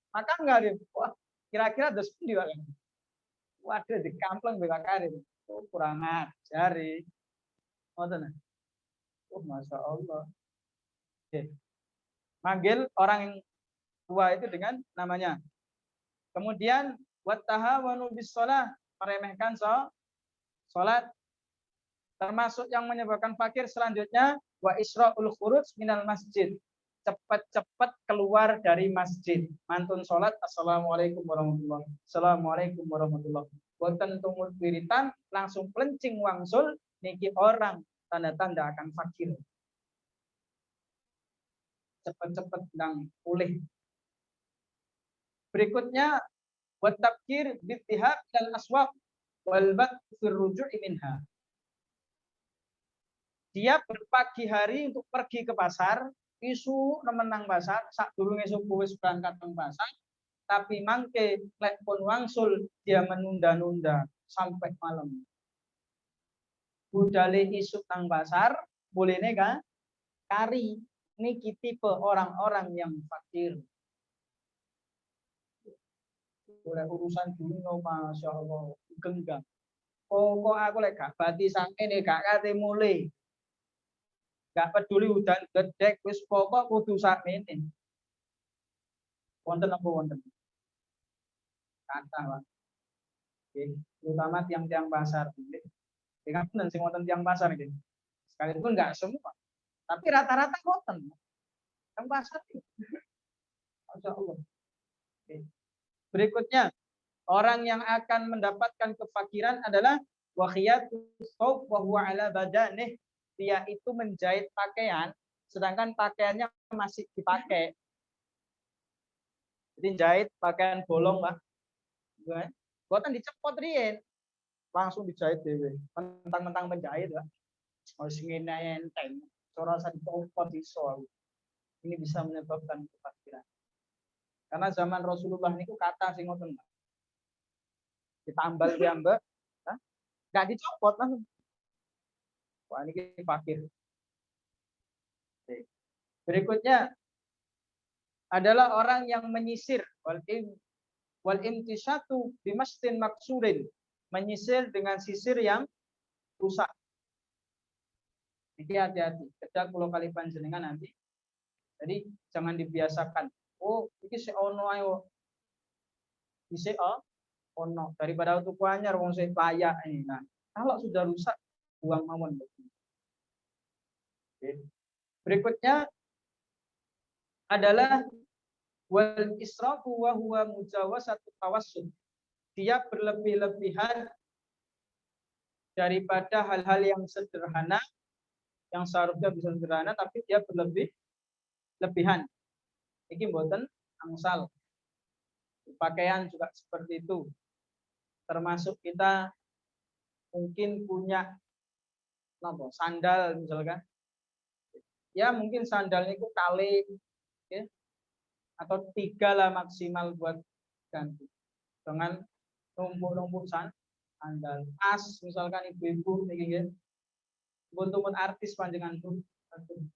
Makan Karim. Wah, kira-kira dos pundi Pak. Waduh, di kampung Pak Karim. Oh, kurang ajar. Ngoten. Oh, Masya Allah. Oke. Manggil orang yang tua itu dengan namanya. Kemudian wattahawanu bis shalah, meremehkan salat. Termasuk yang menyebabkan fakir selanjutnya wa isra'ul khuruj minal masjid. Cepat-cepat keluar dari masjid. Mantun salat, assalamualaikum warahmatullahi wabarakatuh. Assalamualaikum warahmatullahi wabarakatuh. Boten tumut wiritan, langsung pelencing wangsul, niki orang tanda-tanda akan fakir. Cepat-cepat dan pulih. Berikutnya wa tabkir bittihab dan aswaq wal bad fi ruju'i minha. Dia berpagi hari untuk pergi ke pasar, isu nemenang pasar, sak durunge subuh wis berangkat ke pasar, tapi mangke lek pun wangsul dia menunda-nunda sampai malam. Budale isu nang pasar, bolehne kan kari. Niki tipe orang-orang yang fakir. Oleh urusan dunia, Masya Allah, genggam. Pokok aku lek gak bati sakene gak kate mulai. Gak peduli udan gedek, wis pokok kudu sakmene. Wonten apa wonten? Kata, Pak. Oke, terutama tiang-tiang pasar. Dengan pun sing wonten tiang pasar gitu. Sekalipun enggak semua, tapi rata-rata wonten. Tiang pasar. Masya Allah. Oke. Berikutnya, orang yang akan mendapatkan kefakiran adalah wahiyatus thawb wa huwa ala badanih. Dia itu menjahit pakaian, sedangkan pakaiannya masih dipakai. Jadi jahit pakaian bolong, Pak. Buatan dicepot riyen, langsung dijahit dewe. Mentang-mentang penjahit, Pak. Harus ngene enteng. Ora usah dicopot iso. Ini bisa menyebabkan kefakiran. Karena zaman Rasulullah niku kata sing ngoten, Pak. Ditambal diambek, enggak dicopot langsung. Wah, ini fakir. Berikutnya adalah orang yang menyisir wal imtisatu bimastin maksurin, menyisir dengan sisir yang rusak. Jadi hati-hati. Kedak kalau kali panjenengan nanti. Jadi jangan dibiasakan. Oh, iki se ono ayo. Isi ono daripada tuku anyar wong sing layak ini. Nah, kalau sudah rusak buang mawon. Berikutnya adalah wal israfu wa huwa mujawazatu tawassut. Dia berlebih-lebihan daripada hal-hal yang sederhana, yang seharusnya bisa sederhana, tapi dia berlebihan. Ini mboten angsal. Pakaian juga seperti itu. Termasuk kita mungkin punya sandal misalkan, ya mungkin sandalnya itu kali, ya, atau 3 lah maksimal buat ganti dengan numpuk-numpuk sandal. Tas misalkan ibu-ibu nih ya, buntun artis panjangan tuh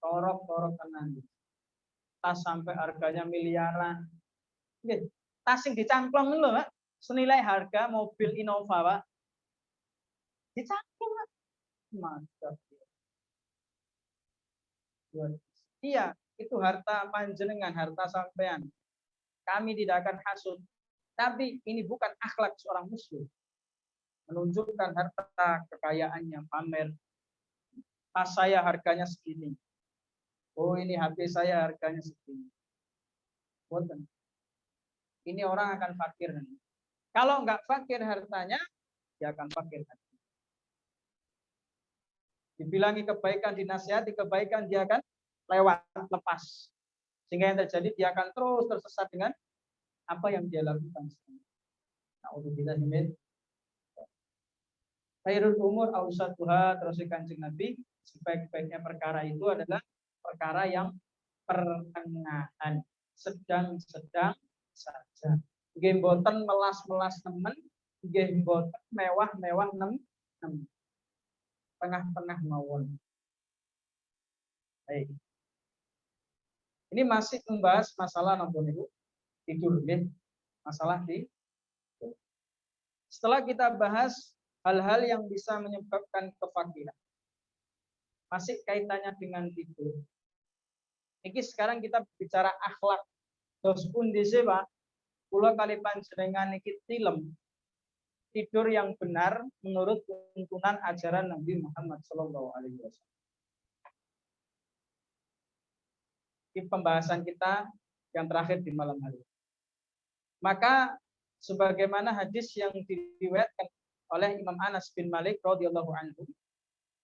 torok tenan. Tas sampai harganya miliaran. Nggih, tas yang dicangklong lho, Pak. Senilai harga mobil Innova, Pak. Dicangklong, Pak. Mantap. Iya, itu harta panjenengan, harta sampean. Kami tidak akan hasud. Tapi ini bukan akhlak seorang muslim. Menunjukkan harta kekayaannya, pamer. Tas saya harganya segini. Oh, ini HP saya harganya segini. Boten. Ini orang akan fakir. Kalau nggak fakir hartanya, dia akan fakir. Dibilangi kebaikan, dinasihati kebaikan, dia akan lewat, lepas. Sehingga yang terjadi, dia akan terus tersesat dengan apa yang dia lakukan. Na'udzubillah min. Khairul umur awsatuha, terus Kanjeng Nabi, sebaik-baiknya perkara itu adalah perkara yang pertengahan, sedang-sedang saja. Nggih mboten melas-melas temen, nggih mboten mewah-mewah nem. Tengah-tengah mawon. Baik. Ini masih membahas masalah napa niku? Tidur nggih. Masalah tidur. Setelah kita bahas hal-hal yang bisa menyebabkan kefakiran. Masih kaitannya dengan tidur. Ini sekarang kita bicara akhlak. Terus pun dise Pak, kula kali panjenengan niki tilem tidur yang benar menurut tuntunan ajaran Nabi Muhammad Shallallahu Alaihi Wasallam. Di pembahasan kita yang terakhir di malam hari. Maka sebagaimana hadis yang diriwayatkan oleh Imam Anas bin Malik radhiyallahu anhu,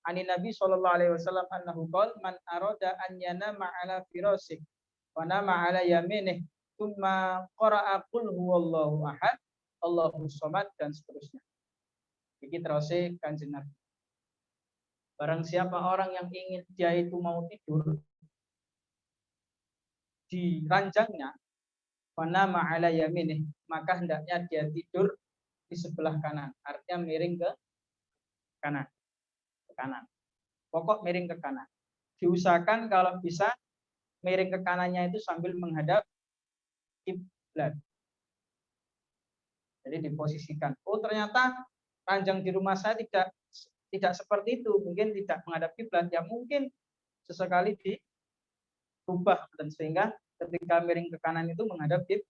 ani Nabi Shallallahu Alaihi Wasallam annahu qala man arada an yanama ala firasik wa nama ala yaminih tsumma qara'a qul huwallahu ahad Allahus Samad dan seterusnya. Iki terusé Kanjeng Nabi. Barang siapa orang yang ingin dia itu mau tidur di ranjangnya, wana ma'ala yaminih, maka hendaknya dia tidur di sebelah kanan. Artinya miring ke kanan. Ke kanan. Pokok miring ke kanan. Diusahakan kalau bisa miring ke kanannya itu sambil menghadap kiblat. Jadi diposisikan. Oh, ternyata ranjang di rumah saya tidak seperti itu, mungkin tidak menghadap kiblat, ya mungkin sesekali dirubah dan sehingga ketika miring ke kanan itu menghadap kiblat.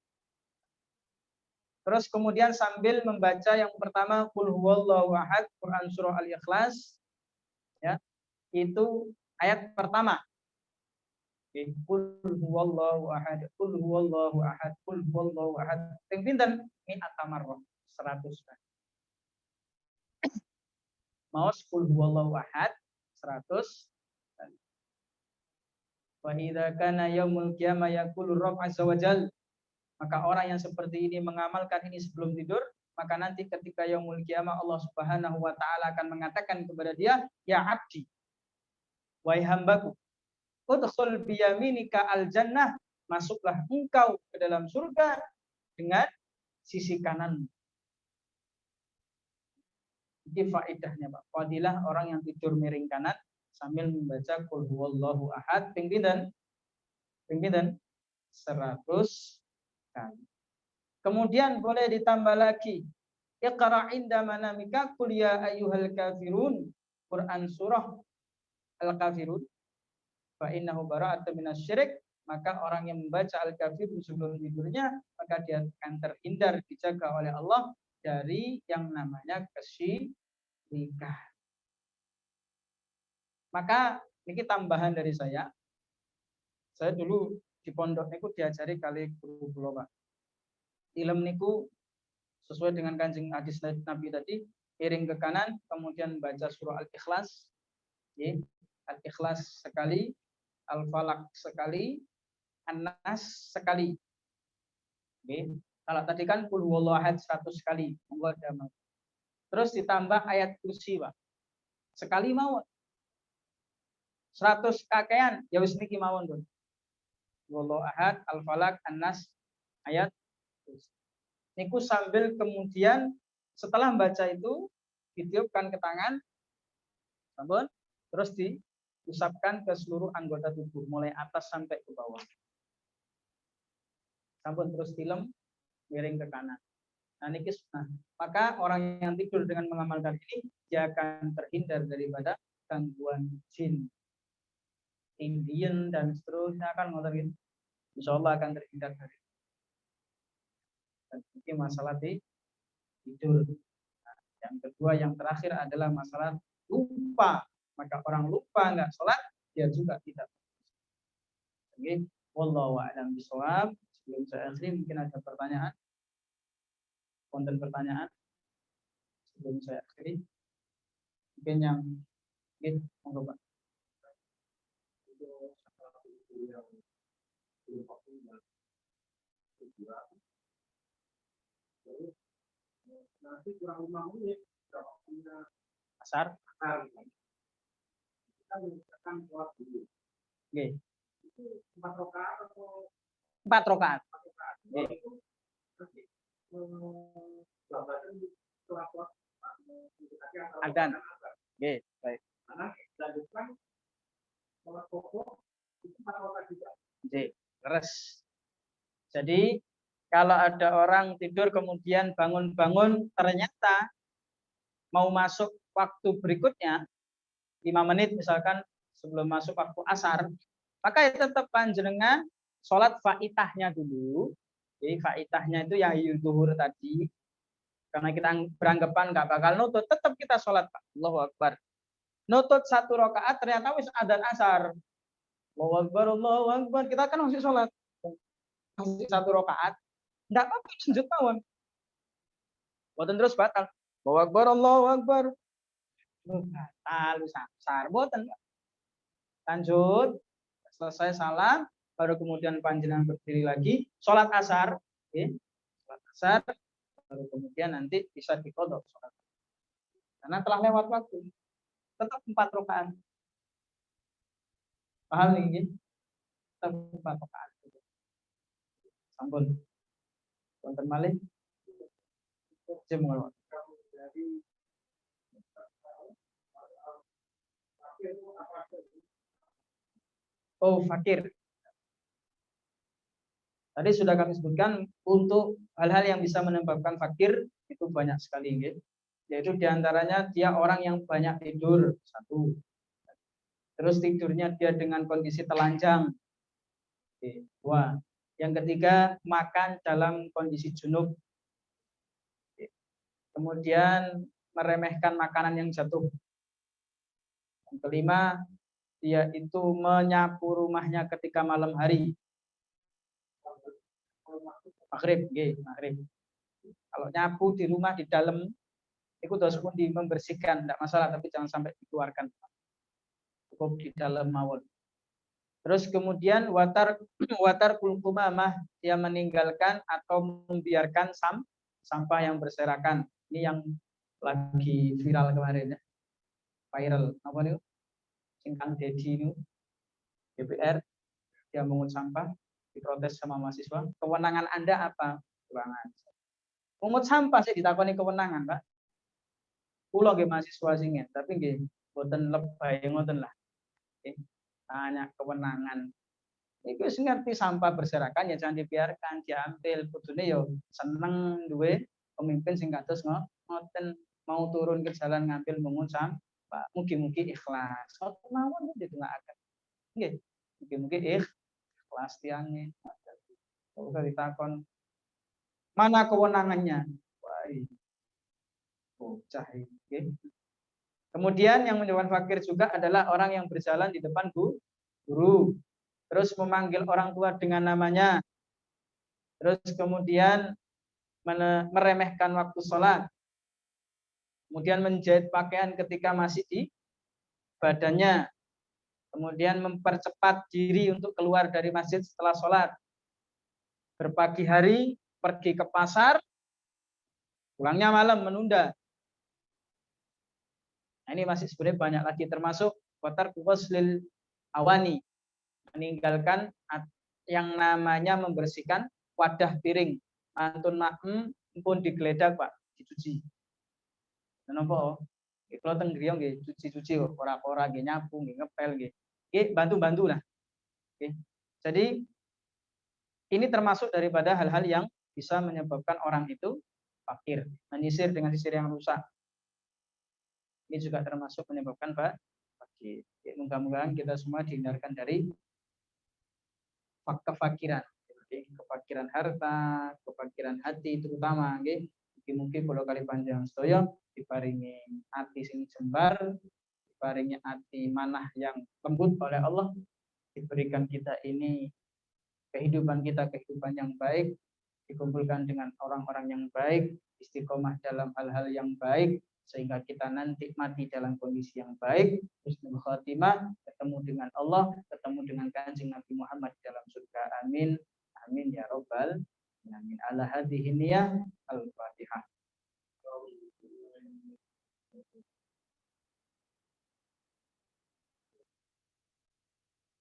Terus kemudian sambil membaca yang pertama Qul huwallahu ahad, Quran surah Al-Ikhlas, ya. Itu ayat pertama. Qul huwallahu ahad, Qul huwallahu ahad, Qul huwallahu ahad. Ping pinten? Mi'ata marrah, 100 kali. Maos Qul huwallahu ahad 100 kali. Wa idza kana yaumul qiyamah yaqulu Rabb azza wajal, maka orang yang seperti ini mengamalkan ini sebelum tidur, maka nanti ketika yaumul qiyamah Allah Subhanahu wa taala akan mengatakan kepada dia, ya abdi, wahai hambaku, udkhul biyaminika al-jannah, masuklah engkau ke dalam surga dengan sisi kanan. Ini faedahnya Pak. Fadilah orang yang tidur miring kanan sambil membaca Qul huwallahu ahad ping pinten? 100 kali. Kemudian boleh ditambah lagi. Iqra' inda manamika qul ya ayyuhal kafirun. Quran surah Al-Kafirun. Fa innahu bara'atun minasyirik. Maka orang yang membaca Al-Kafirun sebelum tidurnya, maka dia akan terhindar, dijaga oleh Allah dari yang namanya kesyirikan. Maka ini tambahan dari saya. Saya dulu di pondok niku diajari kali guru kula Pak. Ilmu niku sesuai dengan Kanjeng hadis Nabi tadi, miring ke kanan, kemudian baca surah Al-Ikhlas. Al-Ikhlas sekali, Al-Falaq sekali, An-Nas sekali. Kalau tadi kan Qul huwallahu ahad 100 kali. Monggo damel. terus ditambah ayat kursi, Pak. Sekali mawon. 100 kakean ya wis niki mawon, Bun. Wallahu ahad, al-falaq, an-nas, ayat kursi. Niku sambil kemudian setelah membaca itu ditiupkan ke tangan, sampun, terus diusapkan ke seluruh anggota tubuh mulai atas sampai ke bawah. Sampun, terus film miring ke kanan. Nah, niki sunnah. Maka orang yang tidur dengan mengamalkan ini dia akan terhindar daripada gangguan jin, Indian dan seterusnya akan ngotot. Insya Allah akan terhindar dari. Dan ini masalah tidur. Nah, yang kedua, yang terakhir adalah masalah lupa. Maka orang lupa nggak sholat, dia juga tidak. Oke, wallahu a'lam bishawab. Sebelum saya akhiri, mungkin ada pertanyaan. Konten pertanyaan sebelum saya akhiri. Mungkin yang monggo Pak. Nanti kurang 5 menit asar. Kita mengucapkan sholat dulu. Oke. Itu 4 rakaat atau 4 rakaat. Adzan. Oke, baik. Lanjutkan sholat pokok itu 4 rakaat juga. Oke, terus. Jadi kalau ada orang tidur kemudian bangun-bangun ternyata mau masuk waktu berikutnya 5 menit misalkan sebelum masuk waktu asar, maka ya tetap panjenengan sholat faitahnya dulu. Jadi faitahnya itu yang zuhur tadi. Karena kita beranggapan nggak bakal nutut, tetap kita sholat. Allahu Akbar. Nutut 1 rakaat ternyata wis adzan asar. Allahu Akbar, Allahu Akbar. Kita kan masih sholat. Masih 1 rakaat. Enggak apa-apa, lanjut mawon. Boten terus batal. Allahu Akbar, Allahu Akbar. Batal asar. Boten. Lanjut. Selesai salam, baru kemudian panjenengan berdiri lagi, sholat asar. Okay. Sholat asar, baru kemudian nanti bisa diqodho sholat. Karena telah lewat waktu. Tetap 4 rakaat. Paham ini? Tetap 4 rakaat. Sampun. Wonten malih. Jemur. Oh, fakir. Tadi sudah kami sebutkan untuk hal-hal yang bisa menyebabkan fakir itu banyak sekali, gitu. Yaitu diantaranya dia orang yang banyak tidur, 1. Terus tidurnya dia dengan kondisi telanjang, 2. Yang ketiga, makan dalam kondisi junub. Kemudian meremehkan makanan yang jatuh. Yang kelima, dia itu menyapu rumahnya ketika malam hari. Maghrib, maghrib. Kalau nyapu di rumah di dalam, itu dosa pun membersihkan, tidak masalah, tapi jangan sampai dikeluarkan. Cukup di dalam mawon. Terus kemudian watar kulkumamah, dia meninggalkan atau membiarkan sampah yang berserakan. Ini yang lagi viral kemarin ya. Viral apa nih? Singkang Dedi ini DPR dia mengut sampah, diprotes sama mahasiswa. Kewenangan Anda apa? Kewenangan. Mengut sampah sih ditakoni kewenangan, Pak. Kula nggih mahasiswa sing tapi nggih boten lebay ngoten lah. Tanya kewenangan. Itu ngerti sampah berserakan ya jangan dibiarkan, diambil. Kudune yo seneng duwe pemimpin sing kados ngoten, mau turun ke jalan ngambil mungut sampah. Mugi-mugi ikhlas. Ngoten mawon ditungakaken. Nggih. Mugi-mugi ikhlas tiange. Ora ditakon mana kewenangannya. Wah, bocah iki. Kemudian yang menyebabkan fakir juga adalah orang yang berjalan di depan guru. Terus memanggil orang tua dengan namanya. Terus kemudian meremehkan waktu sholat. Kemudian menjahit pakaian ketika masih di badannya. Kemudian mempercepat diri untuk keluar dari masjid setelah sholat. Berpagi hari pergi ke pasar, pulangnya malam menunda. Nah, ini masih sebenarnya banyak lagi, termasuk watar waslil awani, meninggalkan yang namanya membersihkan wadah piring. Antun maem pun digeledak Pak, dicuci. Kenapa? Kalau teng griya nggih cuci-cuci ora nggih nyapu, nggih ngepel nggih. Nggih bantu-bantu lah. Oke. Jadi ini termasuk daripada hal-hal yang bisa menyebabkan orang itu fakir, menyisir dengan sisir yang rusak. Ini juga termasuk menyebabkan fakir. Mudah-mudahan kita semua dihindarkan dari kefakiran. Kefakiran harta, kefakiran hati terutama. Mungkin kalau kali panjang sedaya diparingi hati sing jembar, diparingi hati manah yang lembut oleh Allah, diberikan kita ini kehidupan yang baik, dikumpulkan dengan orang-orang yang baik, istiqomah dalam hal-hal yang baik, sehingga kita nanti mati dalam kondisi yang baik, husnul khatimah, ketemu dengan Allah, ketemu dengan Kanjeng Nabi Muhammad dalam surga. Amin. Amin ya rabbal alamin. Ala hadhihi niyah al-Fatihah.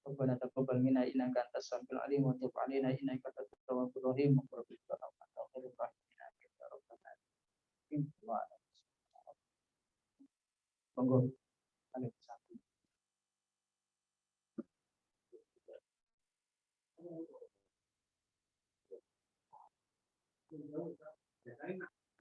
Rabbana taqabbal minna innaka antas samiul alim wa tub alaina innaka antat tawwabur rahim. Monggo. Thank you.